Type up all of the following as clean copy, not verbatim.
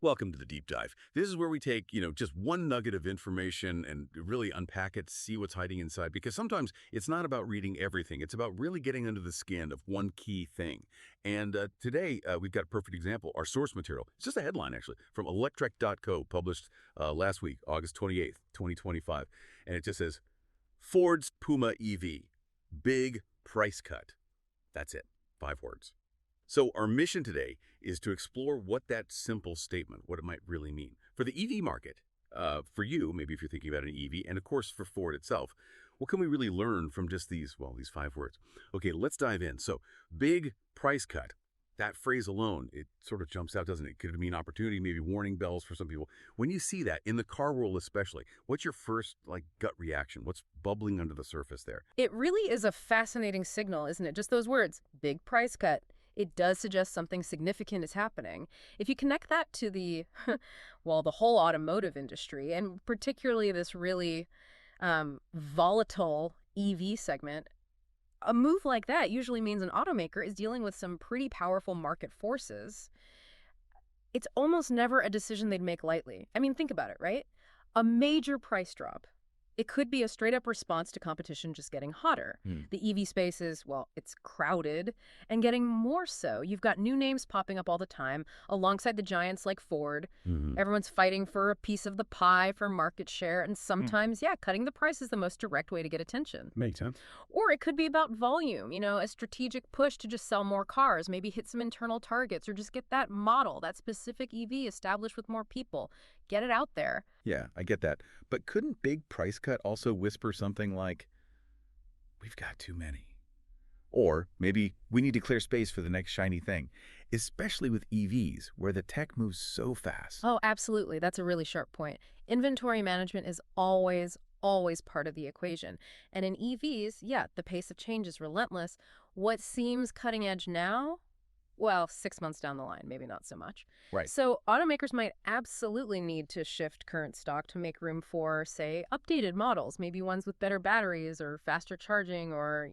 Welcome to the deep dive. This is where we take, just one nugget of information and really unpack it, see what's hiding inside. Because sometimes it's not about reading everything. It's about really getting under the skin of one key thing. And today, we've got a perfect example. Our source material. It's just a headline, actually, from electrek.co, published last week, August 28th, 2025. And it just says, Ford's Puma EV, big price cut. That's it. 5 words. So our mission today is to explore what that simple statement, what it might really mean. For the EV market, for you, maybe if you're thinking about an EV, and of course for Ford itself, what can we really learn from just these 5 words? Okay, let's dive in. So, big price cut. That phrase alone, it sort of jumps out, doesn't it? Could it mean opportunity, maybe warning bells for some people? When you see that, in the car world especially, what's your first gut reaction? What's bubbling under the surface there? It really is a fascinating signal, isn't it? Just those words, big price cut. It does suggest something significant is happening. If you connect that to the whole automotive industry, and particularly this really volatile EV segment, a move like that usually means an automaker is dealing with some pretty powerful market forces. It's almost never a decision they'd make lightly. I mean, think about it, right? A major price drop. It could be a straight-up response to competition just getting hotter. The EV space is, it's crowded and getting more so. You've got new names popping up all the time alongside the giants like Ford. Everyone's fighting for a piece of the pie for market share, and sometimes, cutting the price is the most direct way to get attention. Makes sense. Or it could be about volume, a strategic push to just sell more cars, maybe hit some internal targets, or just get that model, that specific EV established with more people. Get it out there. Yeah, I get that. But couldn't big price cut also whisper something like, we've got too many? Or maybe we need to clear space for the next shiny thing, especially with EVs, where the tech moves so fast. Oh, absolutely. That's a really sharp point. Inventory management is always part of the equation. And in EVs, the pace of change is relentless. What seems cutting edge now? 6 months down the line, maybe not so much. Right. So automakers might absolutely need to shift current stock to make room for, say, updated models, maybe ones with better batteries or faster charging or,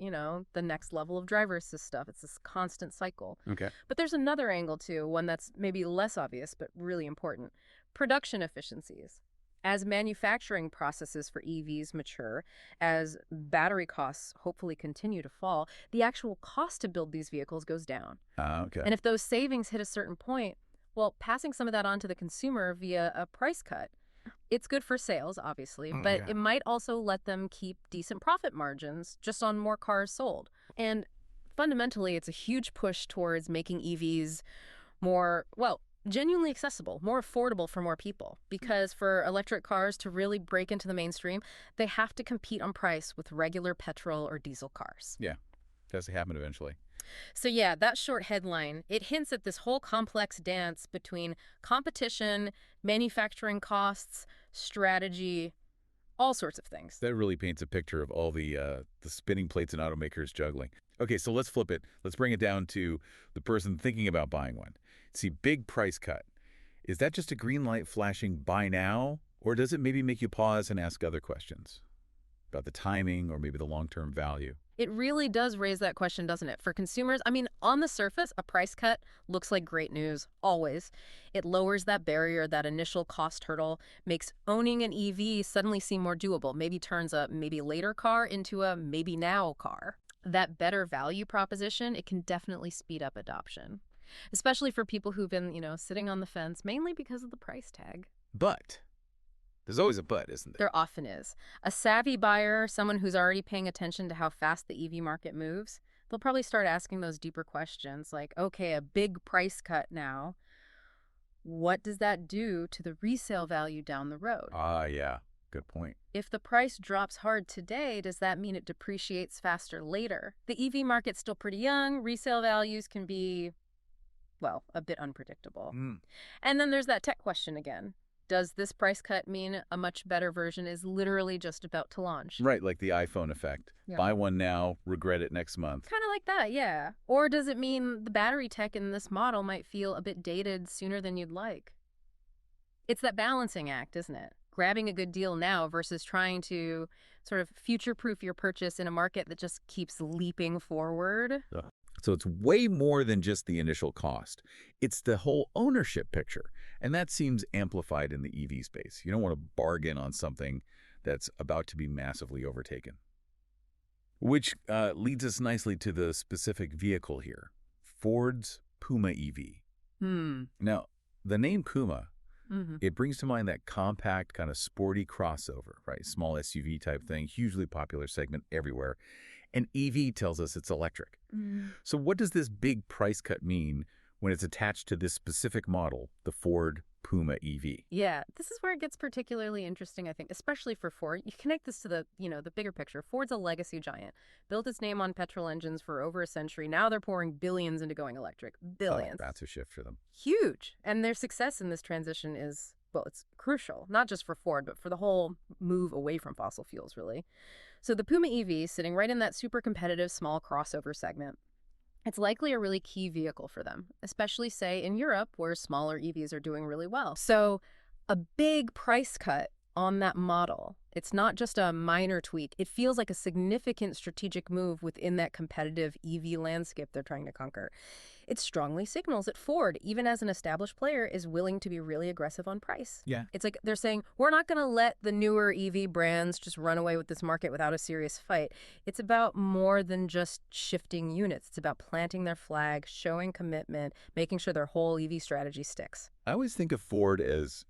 the next level of driver assist stuff. It's this constant cycle. Okay. But there's another angle, too, one that's maybe less obvious but really important. Production efficiencies. As manufacturing processes for EVs mature, as battery costs hopefully continue to fall, the actual cost to build these vehicles goes down. Okay. And if those savings hit a certain point, passing some of that on to the consumer via a price cut, it's good for sales, obviously, but it might also let them keep decent profit margins just on more cars sold. And fundamentally, it's a huge push towards making EVs more, genuinely accessible, more affordable for more people. Because for electric cars to really break into the mainstream, they have to compete on price with regular petrol or diesel cars. Yeah, it has to happen eventually. So that short headline, it hints at this whole complex dance between competition, manufacturing costs, strategy, all sorts of things. That really paints a picture of all the spinning plates and automakers juggling. Okay, so let's flip it. Let's bring it down to the person thinking about buying one. See, big price cut. Is that just a green light flashing buy now? Or does it maybe make you pause and ask other questions about the timing or maybe the long-term value? It really does raise that question, doesn't it? For consumers, on the surface, a price cut looks like great news, always. It lowers that barrier, that initial cost hurdle, makes owning an EV suddenly seem more doable, maybe turns a maybe later car into a maybe now car. That better value proposition, it can definitely speed up adoption, especially for people who've been, sitting on the fence, mainly because of the price tag. But there's always a but, isn't there? There often is. A savvy buyer, someone who's already paying attention to how fast the EV market moves, they'll probably start asking those deeper questions like, okay, a big price cut now. What does that do to the resale value down the road? Yeah. Good point. If the price drops hard today, does that mean it depreciates faster later? The EV market's still pretty young. Resale values can be, a bit unpredictable. And then there's that tech question again. Does this price cut mean a much better version is literally just about to launch? Right, like the iPhone effect. Yeah. Buy one now, regret it next month. Kind of like that, yeah. Or does it mean the battery tech in this model might feel a bit dated sooner than you'd like? It's that balancing act, isn't it? Grabbing a good deal now versus trying to sort of future-proof your purchase in a market that just keeps leaping forward. It's So it's way more than just the initial cost. It's the whole ownership picture. And that seems amplified in the EV space. You don't want to bargain on something that's about to be massively overtaken. Which leads us nicely to the specific vehicle here, Ford's Puma EV. Now, the name Puma, it brings to mind that compact, kind of sporty crossover, right? Small SUV type thing, hugely popular segment everywhere. And EV tells us it's electric. So what does this big price cut mean when it's attached to this specific model, the Ford Puma EV? Yeah, this is where it gets particularly interesting, I think, especially for Ford. You connect this to the bigger picture. Ford's a legacy giant, built its name on petrol engines for over a century. Now they're pouring billions into going electric. Billions. That's a shift for them. Huge. And their success in this transition is, well, it's crucial, not just for Ford, but for the whole move away from fossil fuels, really. So the Puma EV, sitting right in that super competitive small crossover segment, it's likely a really key vehicle for them, especially, say, in Europe, where smaller EVs are doing really well. So a big price cut on that model, it's not just a minor tweak. It feels like a significant strategic move within that competitive EV landscape they're trying to conquer. It strongly signals that Ford, even as an established player, is willing to be really aggressive on price. Yeah. It's like they're saying, we're not going to let the newer EV brands just run away with this market without a serious fight. It's about more than just shifting units. It's about planting their flag, showing commitment, making sure their whole EV strategy sticks. I always think of Ford as,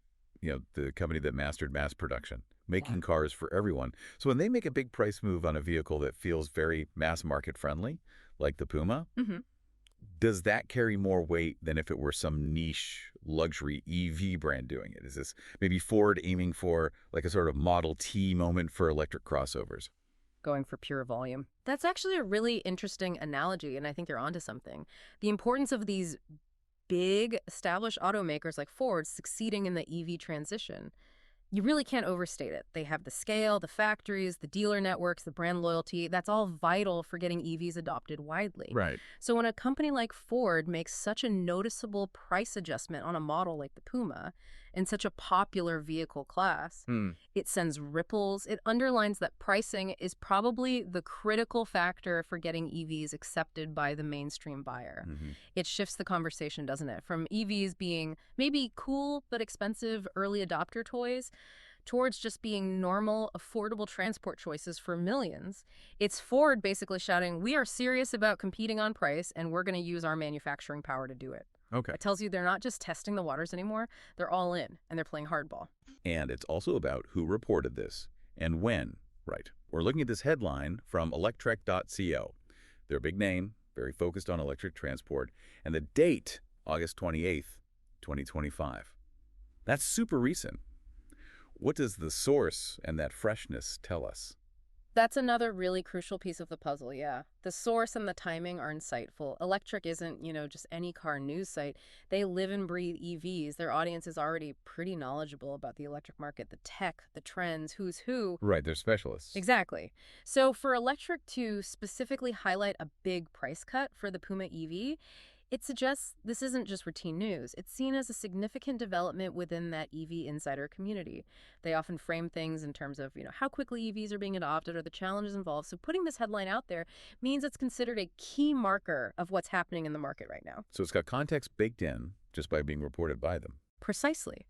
the company that mastered mass production, making cars for everyone. So when they make a big price move on a vehicle that feels very mass market friendly, like the Puma, does that carry more weight than if it were some niche luxury EV brand doing it? Is this maybe Ford aiming for like a sort of Model T moment for electric crossovers? Going for pure volume. That's actually a really interesting analogy, and I think you're onto something. The importance of these big established automakers like Ford succeeding in the EV transition. You really can't overstate it. They have the scale, the factories, the dealer networks, the brand loyalty. That's all vital for getting EVs adopted widely. Right. So when a company like Ford makes such a noticeable price adjustment on a model like the Puma in such a popular vehicle class, it sends ripples. It underlines that pricing is probably the critical factor for getting EVs accepted by the mainstream buyer. It shifts the conversation, doesn't it? From EVs being maybe cool but expensive early adopter toys towards just being normal, affordable transport choices for millions. It's Ford basically shouting, we are serious about competing on price, and we're going to use our manufacturing power to do it. Okay. It tells you they're not just testing the waters anymore, they're all in, and they're playing hardball. And it's also about who reported this and when. Right. We're looking at this headline from electrek.co. They're a big name, very focused on electric transport, and the date, August 28th, 2025. That's super recent. What does the source and that freshness tell us? That's another really crucial piece of the puzzle, yeah. The source and the timing are insightful. Electrek isn't, just any car news site. They live and breathe EVs. Their audience is already pretty knowledgeable about the electric market, the tech, the trends, who's who. Right, they're specialists. Exactly. So for Electrek to specifically highlight a big price cut for the Puma EV, it suggests this isn't just routine news. It's seen as a significant development within that EV insider community. They often frame things in terms of, how quickly EVs are being adopted or the challenges involved. So putting this headline out there means it's considered a key marker of what's happening in the market right now. So it's got context baked in just by being reported by them. Precisely.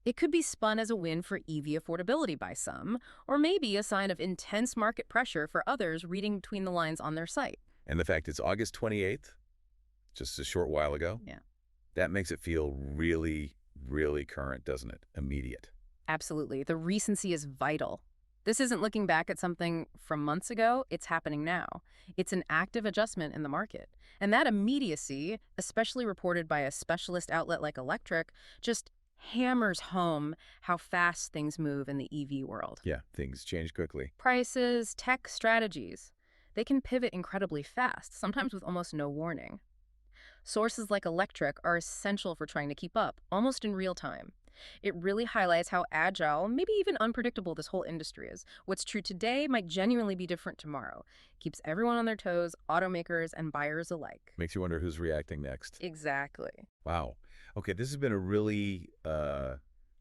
It could be spun as a win for EV affordability by some, or maybe a sign of intense market pressure for others reading between the lines on their site. And the fact it's August 28th, just a short while ago, that makes it feel really, really current, doesn't it? Immediate. Absolutely. The recency is vital. This isn't looking back at something from months ago. It's happening now. It's an active adjustment in the market. And that immediacy, especially reported by a specialist outlet like Electrek, just hammers home how fast things move in the EV world. Yeah, things change quickly. Prices, tech strategies, they can pivot incredibly fast, sometimes with almost no warning. Sources like Electrek are essential for trying to keep up, almost in real time. It really highlights how agile, maybe even unpredictable this whole industry is. What's true today might genuinely be different tomorrow. Keeps everyone on their toes, automakers and buyers alike. Makes you wonder who's reacting next. Exactly. Wow. Okay, this has been a really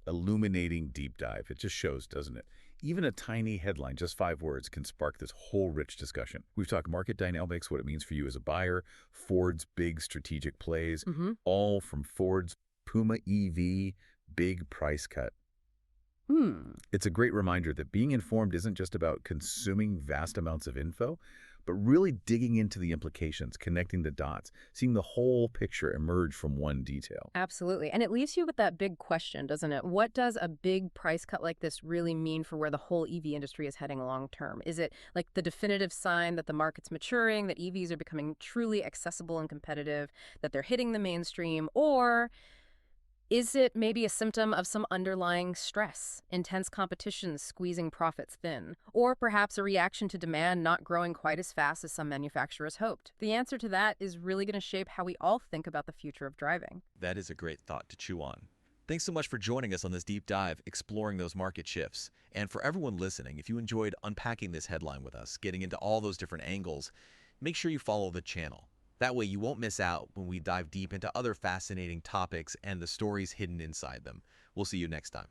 illuminating deep dive. It just shows, doesn't it? Even a tiny headline, just 5 words, can spark this whole rich discussion. We've talked market dynamics, what it means for you as a buyer, Ford's big strategic plays, Mm-hmm. all from Ford's Puma EV big price cut. Hmm. It's a great reminder that being informed isn't just about consuming vast amounts of info, but really digging into the implications, connecting the dots, seeing the whole picture emerge from one detail. Absolutely. And it leaves you with that big question, doesn't it? What does a big price cut like this really mean for where the whole EV industry is heading long term? Is it like the definitive sign that the market's maturing, that EVs are becoming truly accessible and competitive, that they're hitting the mainstream? Or is it maybe a symptom of some underlying stress, intense competition squeezing profits thin, or perhaps a reaction to demand not growing quite as fast as some manufacturers hoped? The answer to that is really going to shape how we all think about the future of driving. That is a great thought to chew on. Thanks so much for joining us on this deep dive, exploring those market shifts. And for everyone listening, if you enjoyed unpacking this headline with us, getting into all those different angles, make sure you follow the channel. That way you won't miss out when we dive deep into other fascinating topics and the stories hidden inside them. We'll see you next time.